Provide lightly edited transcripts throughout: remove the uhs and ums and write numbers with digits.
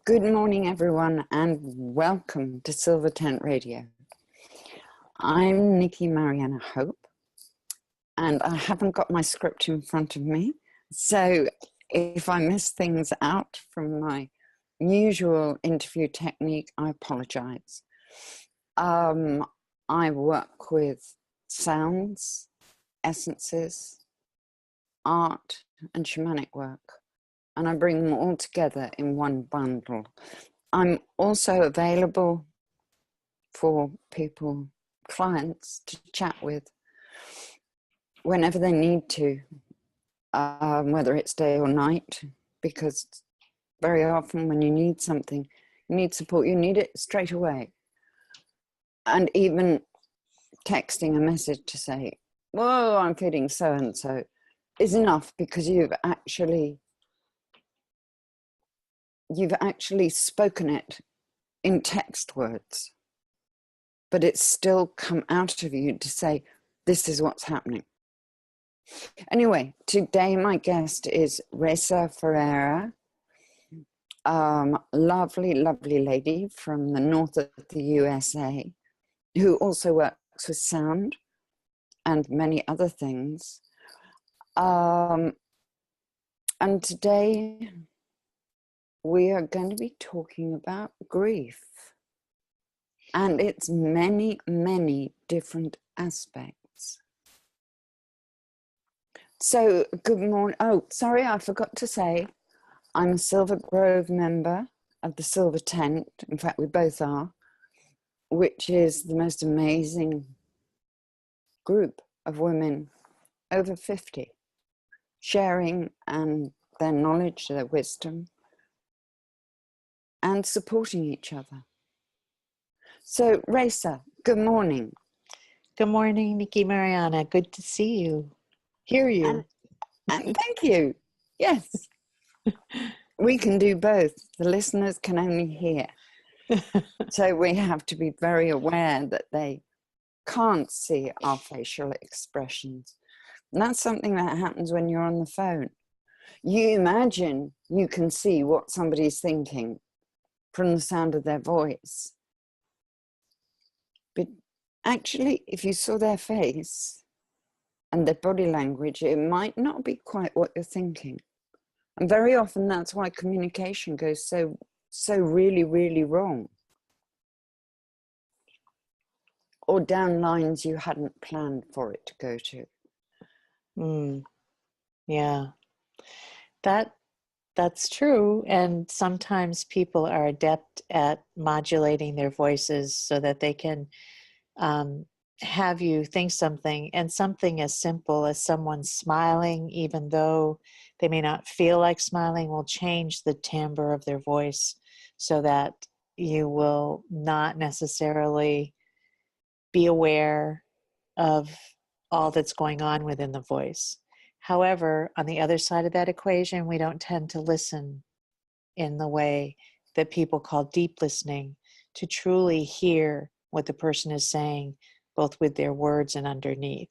Good morning, everyone, and welcome to Silver Tent Radio. I'm Nikki-Marianna Hope, and I haven't got my script in front of me, so if I miss things out from my usual interview technique, I apologize. I work with sounds, essences, art, and shamanic work, and I bring them all together in one bundle. I'm also available for people, clients, to chat with whenever they need to, whether it's day or night, because very often when you need something, you need support, you need it straight away. And even texting a message to say, whoa, I'm feeling so-and-so, is enough, because you've actually spoken it in text words, but it's still come out of you to say, this is what's happening. Anyway, today my guest is Resa Ferrier, lovely lady from the north of the USA, who also works with sound and many other things. And today we are going to be talking about grief and its many different aspects. So, good morning. Oh, sorry, I forgot to say, I'm a Silver Grove member of the Silver Tent. In fact, we both are, which is the most amazing group of women over 50, sharing and their knowledge, their wisdom, and supporting each other. So, Resa, good morning. Good morning, Nikki-Marianna. Good to see you, hear you. And thank you. Yes, we can do both. The listeners can only hear. So we have to be very aware that they can't see our facial expressions. And that's something that happens when you're on the phone. You imagine you can see what somebody's thinking from the sound of their voice. But actually, if you saw their face and their body language, it might not be quite what you're thinking. And very often that's why communication goes so really wrong. Or down lines you hadn't planned for it to go to. Yeah, that's true. And sometimes people are adept at modulating their voices so that they can have you think something, and something as simple as someone smiling, even though they may not feel like smiling, will change the timbre of their voice so that you will not necessarily be aware of all that's going on within the voice. However, on the other side of that equation, we don't tend to listen in the way that people call deep listening, to truly hear what the person is saying, both with their words and underneath.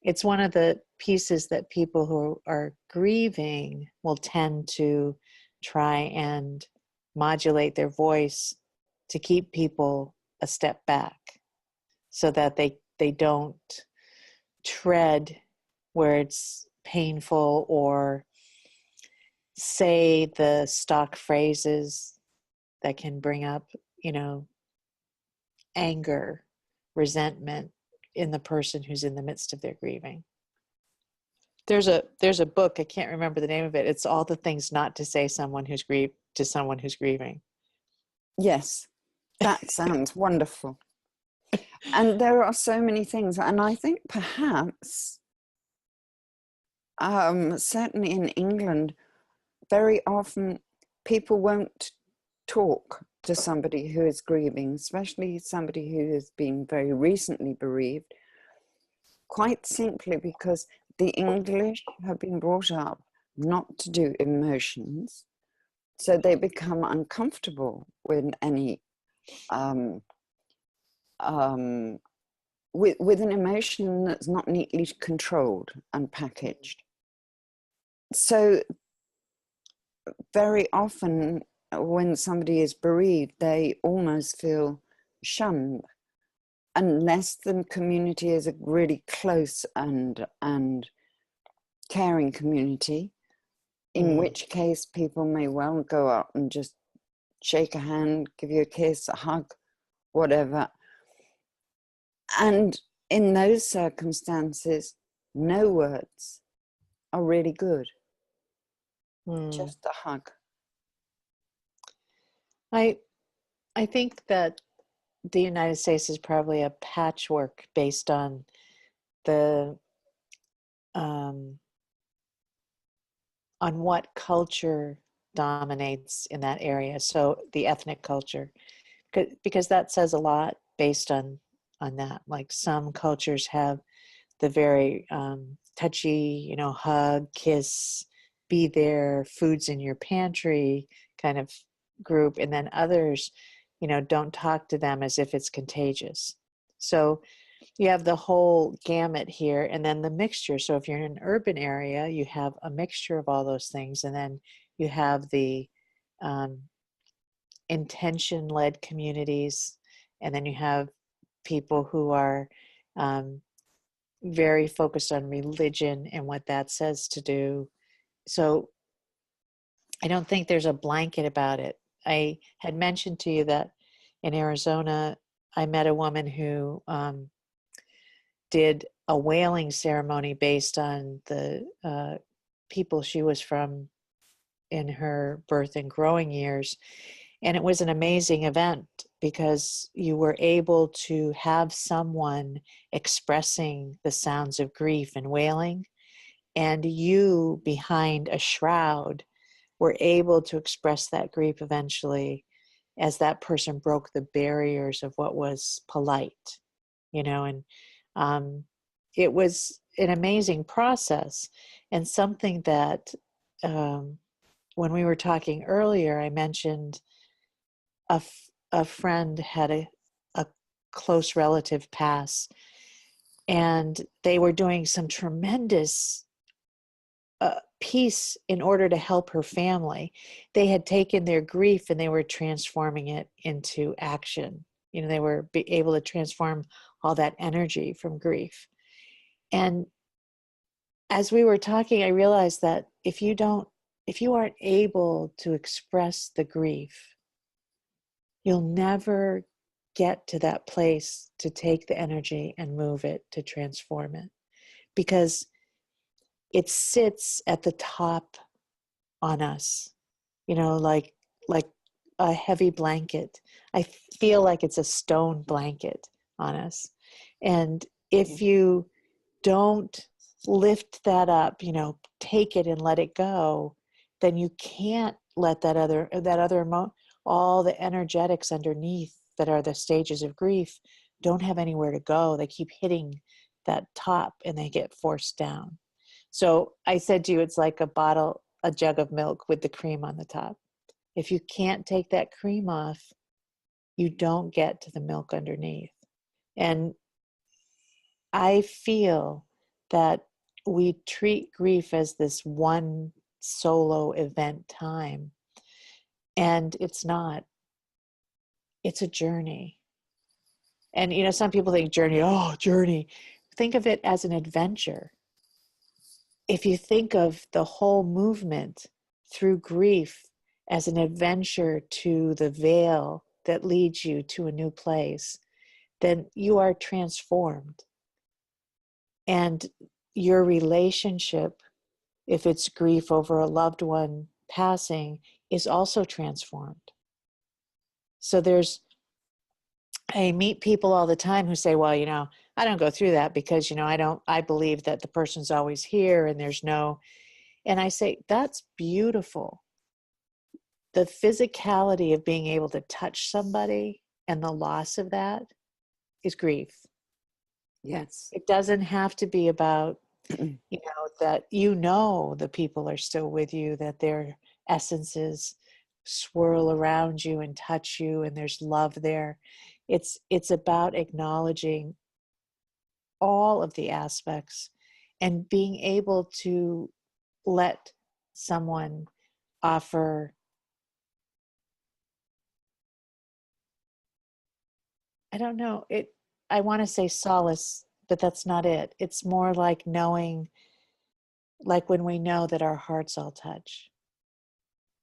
It's one of the pieces that people who are grieving will tend to try and modulate their voice to keep people a step back, so that they don't tread where it's painful or say the stock phrases that can bring up, anger, resentment in the person who's in the midst of their grieving. There's a book, I can't remember the name of it. It's all the things not to say to someone who's grieving. Yes, that sounds wonderful. And there are so many things, and I think perhaps certainly in England, very often people won't talk to somebody who is grieving, especially somebody who has been very recently bereaved, quite simply because the English have been brought up not to do emotions, so they become uncomfortable with any with an emotion that's not neatly controlled and packaged. So very often when somebody is bereaved, they almost feel shunned, unless the community is a really close and caring community, in which case people may well go up and just shake a hand, give you a kiss, a hug, whatever. And in those circumstances, no words are really good. Just a hug. I think that the United States is probably a patchwork based on the on what culture dominates in that area. So the ethnic culture, because that says a lot based on that. Like some cultures have the very touchy, hug, kiss, be there, food's in your pantry kind of group, and then others, don't talk to them as if it's contagious. So you have the whole gamut here, and then the mixture. So if you're in an urban area, you have a mixture of all those things, and then you have the intention-led communities, and then you have people who are very focused on religion and what that says to do. So I don't think there's a blanket about it. I had mentioned to you that in Arizona, I met a woman who did a whaling ceremony based on the people she was from in her birth and growing years. And it was an amazing event because you were able to have someone expressing the sounds of grief and wailing, and you behind a shroud were able to express that grief eventually as that person broke the barriers of what was polite, and it was an amazing process, and something that when we were talking earlier, I mentioned a friend had a close relative pass, and they were doing some tremendous piece in order to help her family. They had taken their grief and they were transforming it into action. They were able to transform all that energy from grief. And as we were talking, I realized that if you aren't able to express the grief, you'll never get to that place to take the energy and move it, to transform it, because it sits at the top on us, like a heavy blanket. I feel like it's a stone blanket on us. And if you don't lift that up, take it and let it go, then you can't let all the energetics underneath that are the stages of grief don't have anywhere to go. They keep hitting that top and they get forced down. So I said to you, it's like a jug of milk with the cream on the top. If you can't take that cream off, you don't get to the milk underneath. And I feel that we treat grief as this one solo event time, and it's not. It's a journey. And some people think journey. Think of it as an adventure. If you think of the whole movement through grief as an adventure to the veil that leads you to a new place, then you are transformed. And your relationship, if it's grief over a loved one passing, is also transformed. So I meet people all the time who say, well, I don't go through that because, I believe that the person's always here and and I say, that's beautiful. The physicality of being able to touch somebody and the loss of that is grief. Yes. It doesn't have to be about, that the people are still with you, that their essences swirl around you and touch you and there's love there. It's about acknowledging all of the aspects and being able to let someone offer I don't know. I want to say solace, but that's not it. It's more like knowing, like when we know that our hearts all touch,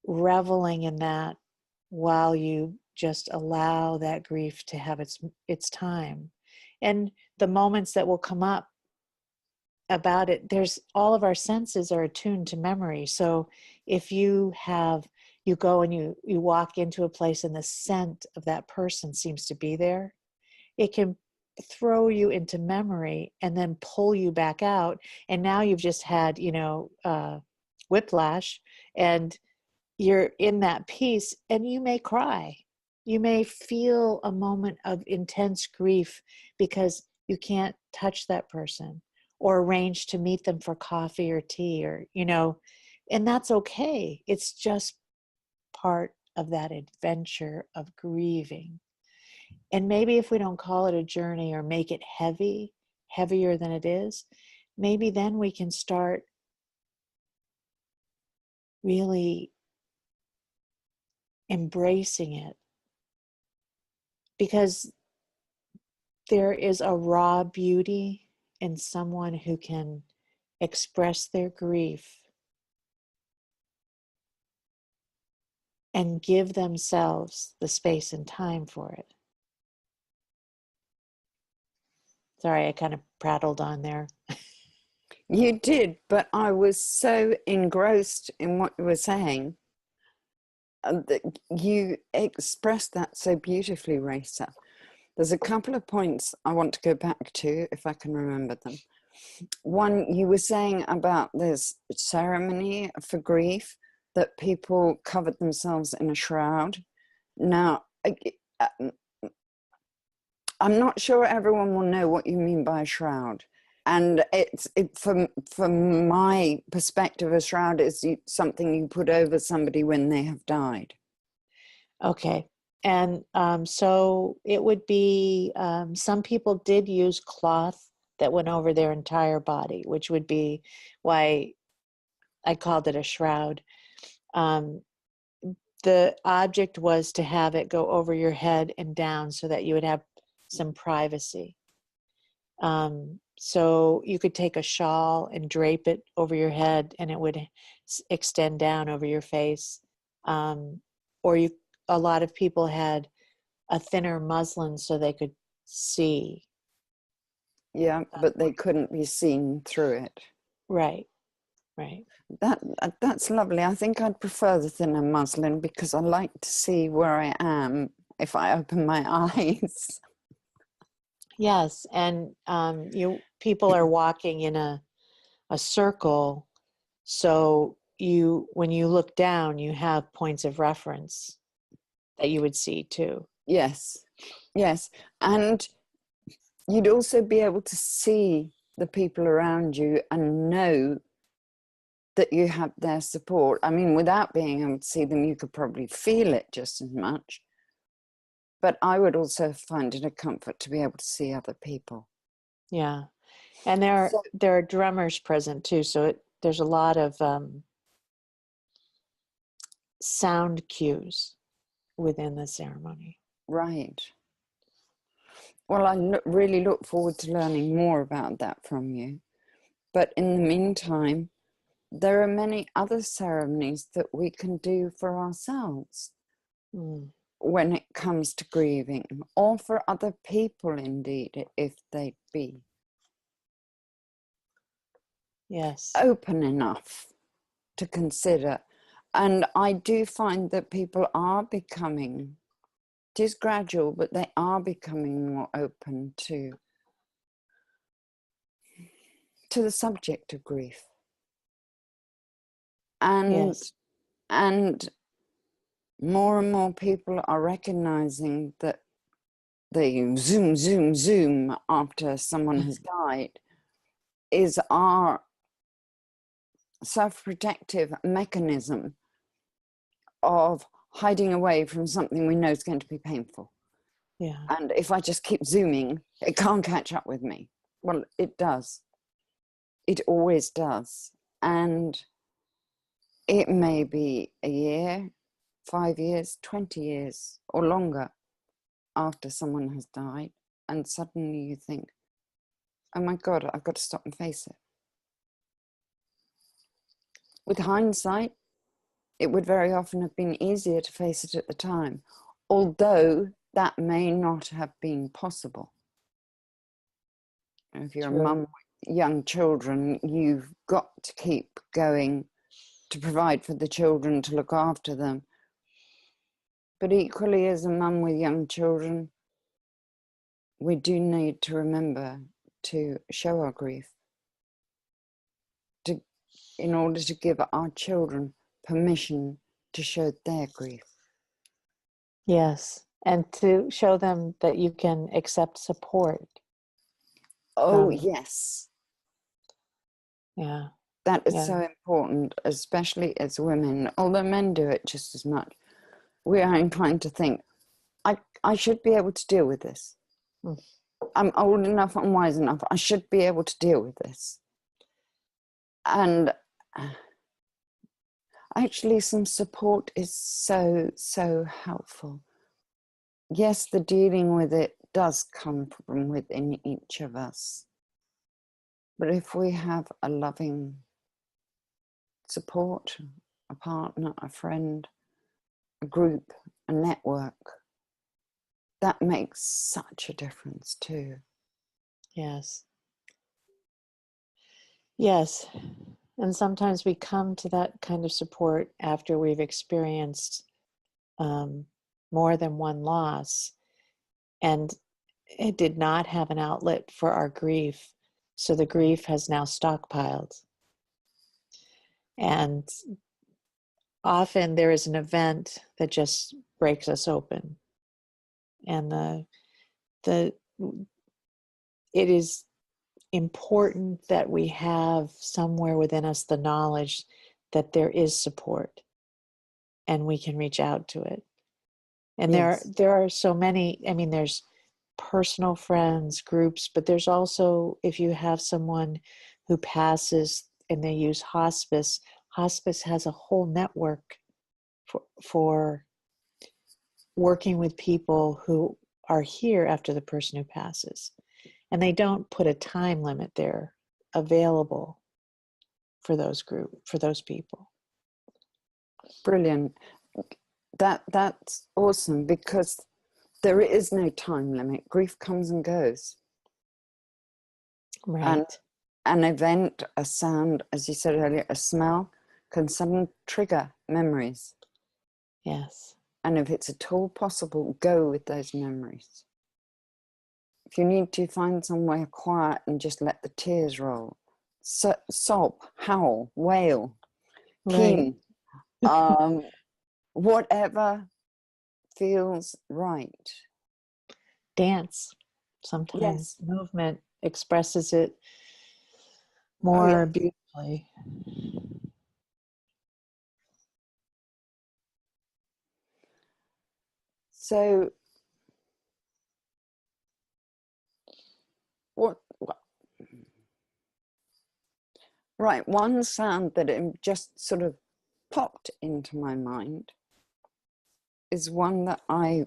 reveling in that while you just allow that grief to have its time. And the moments that will come up about it, there's all of our senses are attuned to memory. So if you go and you walk into a place and the scent of that person seems to be there, it can throw you into memory and then pull you back out. And now you've just had, whiplash, and you're in that piece, and you may cry. You may feel a moment of intense grief because you can't touch that person or arrange to meet them for coffee or tea, or, and that's okay. It's just part of that adventure of grieving. And maybe if we don't call it a journey or make it heavier than it is, maybe then we can start really embracing it. Because there is a raw beauty in someone who can express their grief and give themselves the space and time for it. Sorry, I kind of prattled on there. You did, but I was so engrossed in what you were saying that you expressed that so beautifully, Resa. There's a couple of points I want to go back to, if I can remember them. One, you were saying about this ceremony for grief, that people covered themselves in a shroud. Now, I'm not sure everyone will know what you mean by a shroud. And from my perspective, a shroud is something you put over somebody when they have died. Okay. And so it would be, some people did use cloth that went over their entire body, which would be why I called it a shroud. The object was to have it go over your head and down so that you would have some privacy. So you could take a shawl and drape it over your head, and it would extend down over your face. A lot of people had a thinner muslin so they could see. Yeah, but they couldn't be seen through it. Right. That's lovely. I think I'd prefer the thinner muslin because I like to see where I am if I open my eyes. Yes, and people are walking in a circle, so when you look down, you have points of reference that you would see too. Yes, and you'd also be able to see the people around you and know that you have their support. I mean, without being able to see them, you could probably feel it just as much. But I would also find it a comfort to be able to see other people. Yeah, and there are drummers present too, so there's a lot of sound cues within the ceremony. Right. Well, I really look forward to learning more about that from you. But in the meantime, there are many other ceremonies that we can do for ourselves when it comes to grieving, or for other people indeed, if they be. Yes. Open enough to consider. And I do find that people are becoming, it is gradual, but they are becoming more open to the subject of grief. And yes. and more people are recognizing that the zoom after someone has died is our self-protective mechanism of hiding away from something we know is going to be painful. Yeah. And if I just keep zooming, it can't catch up with me. Well, it does. It always does. And it may be a year, 5 years, 20 years, or longer. after someone has died, and suddenly you think, oh my God, I've got to stop and face it. With hindsight, it would very often have been easier to face it at the time, although that may not have been possible. If you're a mum with young children, you've got to keep going to provide for the children, to look after them. But equally, as a mum with young children, we do need to remember to show our grief, in order to give our children permission to show their grief. Yes, and to show them that you can accept support. Oh, yes. Yeah. That is so important, especially as women, although men do it just as much. We are inclined to think, I should be able to deal with this. I'm old enough and wise enough. I should be able to deal with this. And actually, some support is so, so helpful. Yes, the dealing with it does come from within each of us. But if we have a loving support, a partner, a friend, a group, a network, that makes such a difference too. Yes. Yes. And sometimes we come to that kind of support after we've experienced more than one loss, and it did not have an outlet for our grief. So the grief has now stockpiled. And often there is an event that just breaks us open. And it is important that we have somewhere within us the knowledge that there is support and we can reach out to it. And Yes. there are so many, I mean, there's personal friends, groups, but there's also, if you have someone who passes and they use hospice, hospice has a whole network for working with people who are here after the person who passes. And they don't put a time limit there available for those people. Brilliant. That's awesome, because there is no time limit. Grief comes and goes. Right. And an event, a sound, as you said earlier, a smell can suddenly trigger memories. Yes. And if it's at all possible, go with those memories. If you need to, find somewhere quiet and just let the tears roll. Sob, howl, wail, keen, whatever feels right. Dance. Sometimes movement expresses it Oh, more beautifully. So what right, one sound that it just sort of popped into my mind is one that I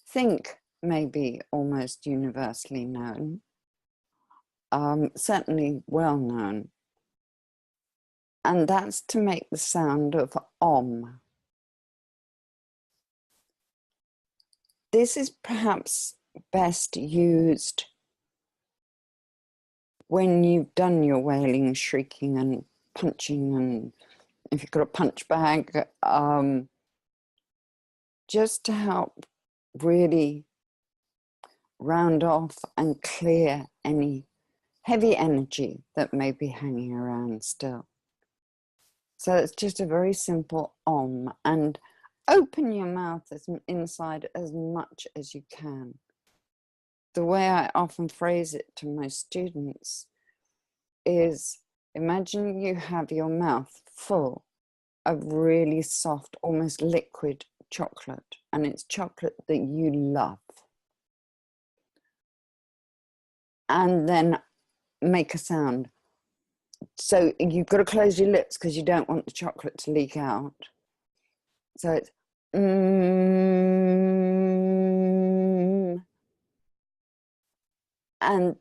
think may be almost universally known, certainly well known, and that's to make the sound of Om. This is perhaps best used when you've done your wailing, shrieking and punching, and if you've got a punch bag, just to help really round off and clear any heavy energy that may be hanging around still. So it's just a very simple Om, and open your mouth inside as much as you can. The way I often phrase it to my students is, imagine you have your mouth full of really soft, almost liquid chocolate, and it's chocolate that you love. And then make a sound. So you've got to close your lips because you don't want the chocolate to leak out. So it's And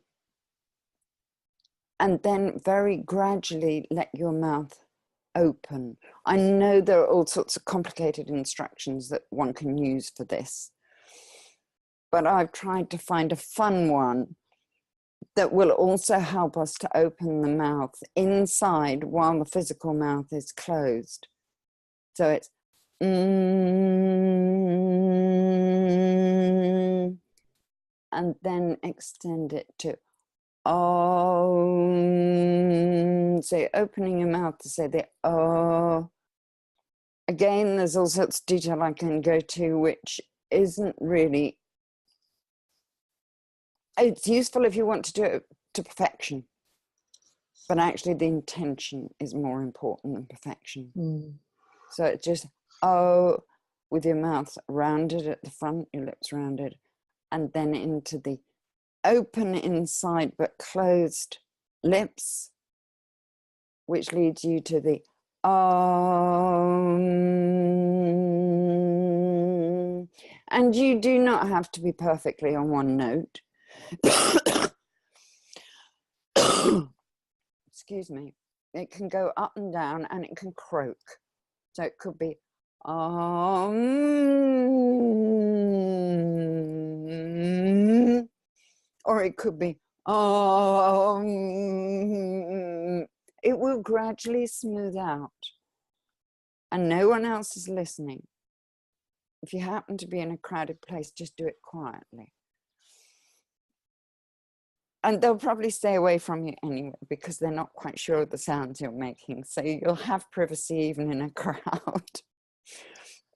then very gradually let your mouth open. I know there are all sorts of complicated instructions that one can use for this, but I've tried to find a fun one that will also help us to open the mouth inside while the physical mouth is closed. So it's and then extend it to oh. So opening your mouth to say the oh. Again, there's all sorts of detail I can go to, which isn't really, it's useful if you want to do it to perfection, but actually the intention is more important than perfection. So it's just oh, with your mouth rounded at the front, your lips rounded, and then into the open inside but closed lips, which leads you to the and you do not have to be perfectly on one note. Excuse me. It can go up and down and it can croak. So it could be or it could be it will gradually smooth out and no one else is listening. If you happen to be in a crowded place, just do it quietly. And they'll probably stay away from you anyway because they're not quite sure of the sounds you're making. So you'll have privacy even in a crowd.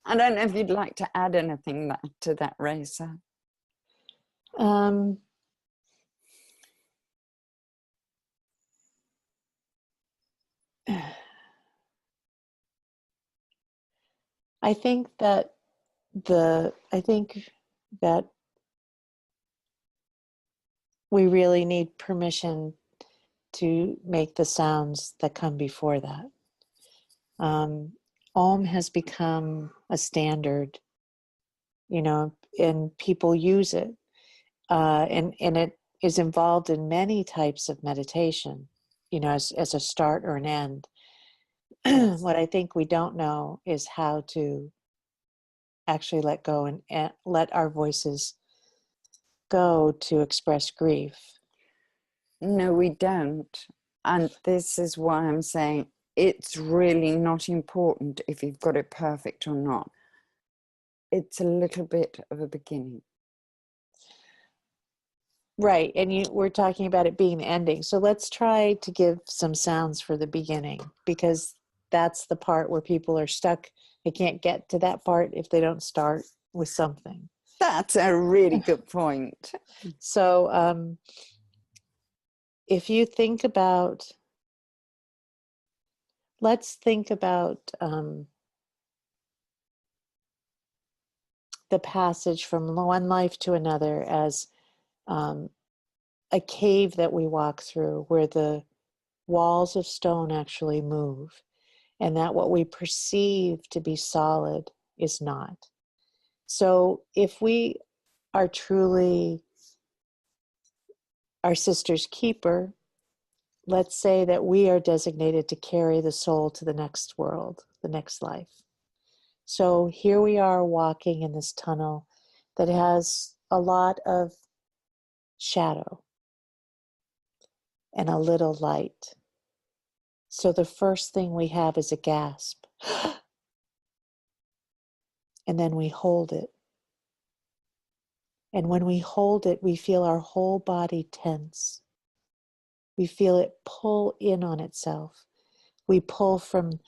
I don't know if you'd like to add anything to that, Resa. I think that we really need permission to make the sounds that come before that. Om has become a standard, and people use it, and it is involved in many types of meditation, as a start or an end. What I think we don't know is how to actually let go and let our voices go to express grief. No, we don't. And this is why I'm saying it's really not important if you've got it perfect or not. It's a little bit of a beginning. Right, and we're talking about it being the ending. So let's try to give some sounds for the beginning, because that's the part where people are stuck. They can't get to that part if they don't start with something. That's a really good point. So if you think about, let's think about the passage from one life to another as a cave that we walk through where the walls of stone actually move, and that what we perceive to be solid is not. So if we are truly our sister's keeper, let's say that we are designated to carry the soul to the next world, the next life. So here we are walking in this tunnel that has a lot of shadow and a little light. So the first thing we have is a gasp. And then we hold it. And when we hold it, we feel our whole body tense. We feel it pull in on itself. We pull from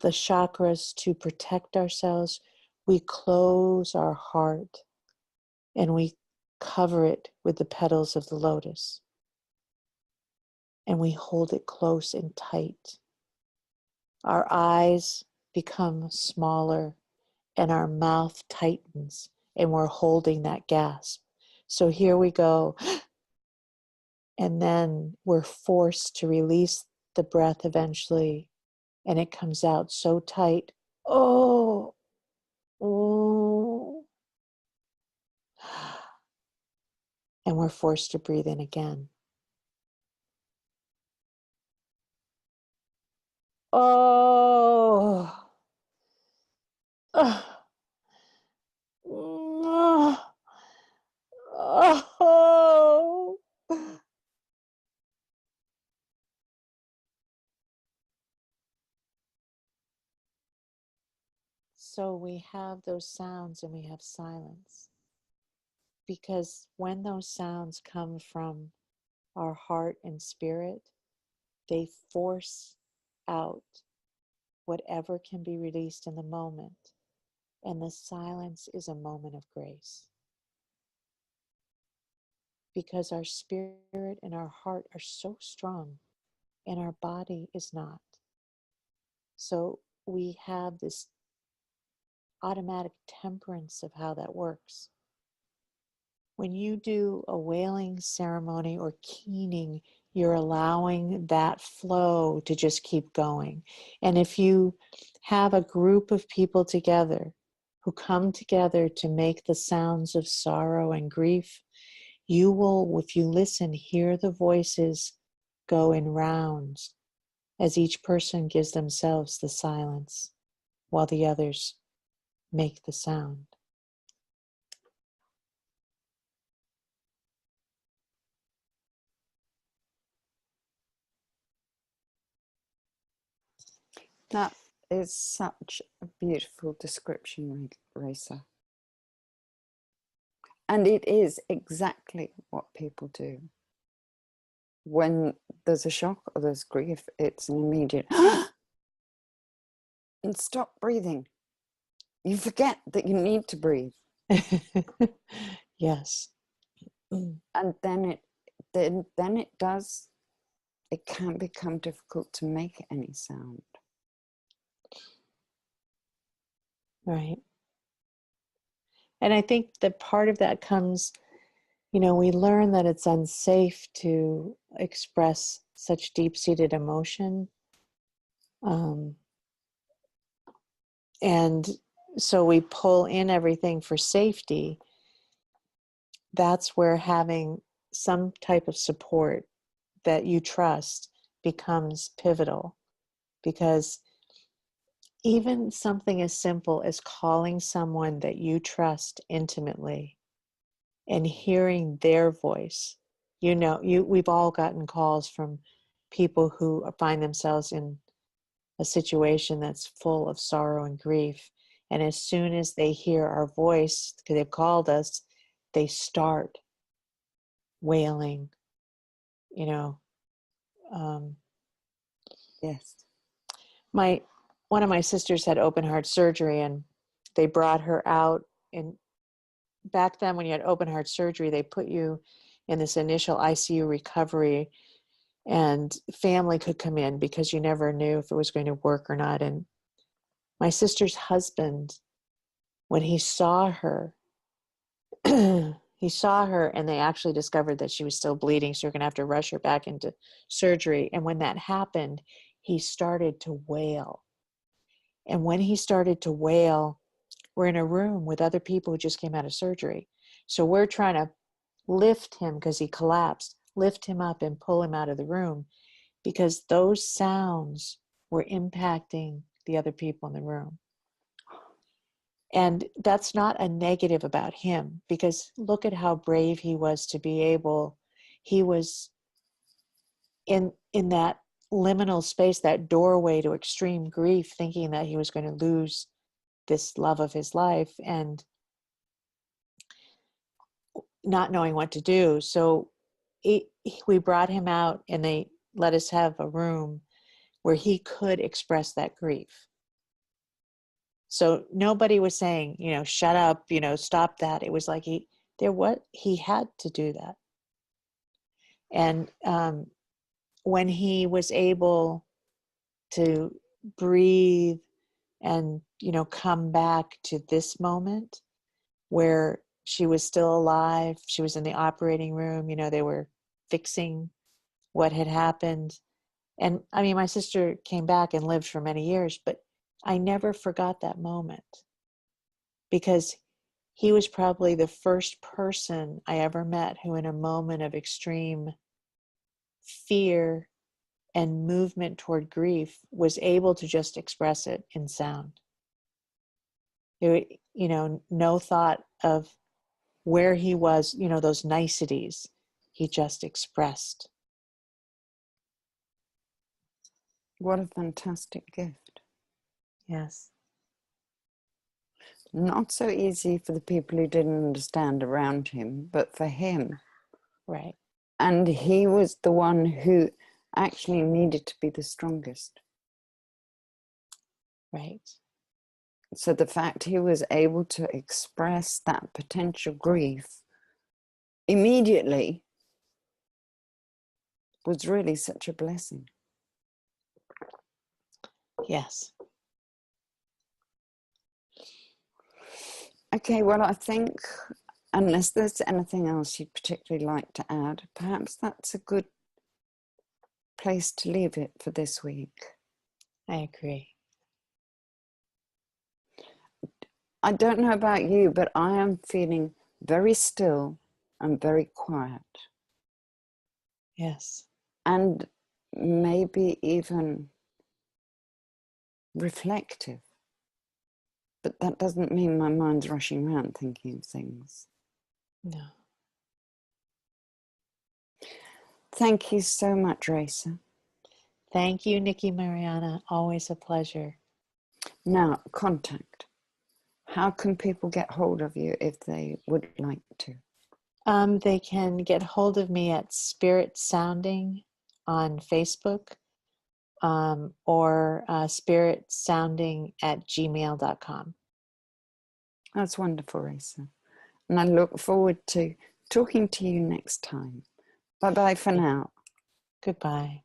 the chakras to protect ourselves. We close our heart and we cover it with the petals of the lotus. And we hold it close and tight. Our eyes become smaller and our mouth tightens, and we're holding that gasp. So here we go. And then we're forced to release the breath eventually, and it comes out so tight. Oh, oh. And we're we're forced to breathe in again. Oh. Oh. Oh. Oh. So we have those sounds and we have silence. Because when those sounds come from our heart and spirit, they force out whatever can be released in the moment. And the silence is a moment of grace. Because our spirit and our heart are so strong and our body is not. So we have this automatic temperance of how that works. When you do a wailing ceremony or keening, you're allowing that flow to just keep going. And if you have a group of people together who come together to make the sounds of sorrow and grief, you will, if you listen, hear the voices go in rounds as each person gives themselves the silence while the others make the sound. That is such a beautiful description, Resa. And it is exactly what people do. When there's a shock or there's grief, it's an immediate and stop breathing. You forget that you need to breathe. Yes. And then it can become difficult to make any sound. Right. And I think that part of that comes, we learn that it's unsafe to express such deep-seated emotion. And so we pull in everything for safety. That's where having some type of support that you trust becomes pivotal, because even something as simple as calling someone that you trust intimately and hearing their voice. We've all gotten calls from people who find themselves in a situation that's full of sorrow and grief. And as soon as they hear our voice, because they've called us, they start wailing, Yes. One of my sisters had open heart surgery, and they brought her out. And back then, when you had open heart surgery, they put you in this initial ICU recovery, and family could come in because you never knew if it was going to work or not. And my sister's husband, when he saw her, and they actually discovered that she was still bleeding, so you're going to have to rush her back into surgery. And when that happened, he started to wail. And when he started to wail, we're in a room with other people who just came out of surgery. So we're trying to lift him because he collapsed, lift him up and pull him out of the room, because those sounds were impacting the other people in the room. And that's not a negative about him, because look at how brave he was to be able, he was in that liminal space, that doorway to extreme grief, thinking that he was going to lose this love of his life and not knowing what to do. So we brought him out, and they let us have a room where he could express that grief. So nobody was saying, shut up, stop that. It was like he had to do that. And when he was able to breathe and, come back to this moment where she was still alive, she was in the operating room, they were fixing what had happened. And I mean, my sister came back and lived for many years, but I never forgot that moment, because he was probably the first person I ever met who, in a moment of extreme fear and movement toward grief, was able to just express it in sound. No thought of where he was, those niceties. He just expressed. What a fantastic gift. Yes. Not so easy for the people who didn't understand around him, but for him. Right. And he was the one who actually needed to be the strongest. Right. So the fact he was able to express that potential grief immediately was really such a blessing. Yes. Okay, well, I think unless there's anything else you'd particularly like to add, perhaps that's a good place to leave it for this week. I agree. I don't know about you, but I am feeling very still and very quiet. Yes. And maybe even reflective. But that doesn't mean my mind's rushing around thinking of things. No. Thank you so much, Resa. Thank you, Nikki-Marianna. Always a pleasure. Now, contact. How can people get hold of you if they would like to? They can get hold of me at Spirit Sounding on Facebook, or spiritsounding@gmail.com. That's wonderful, Resa. And I look forward to talking to you next time. Bye-bye for now. Goodbye.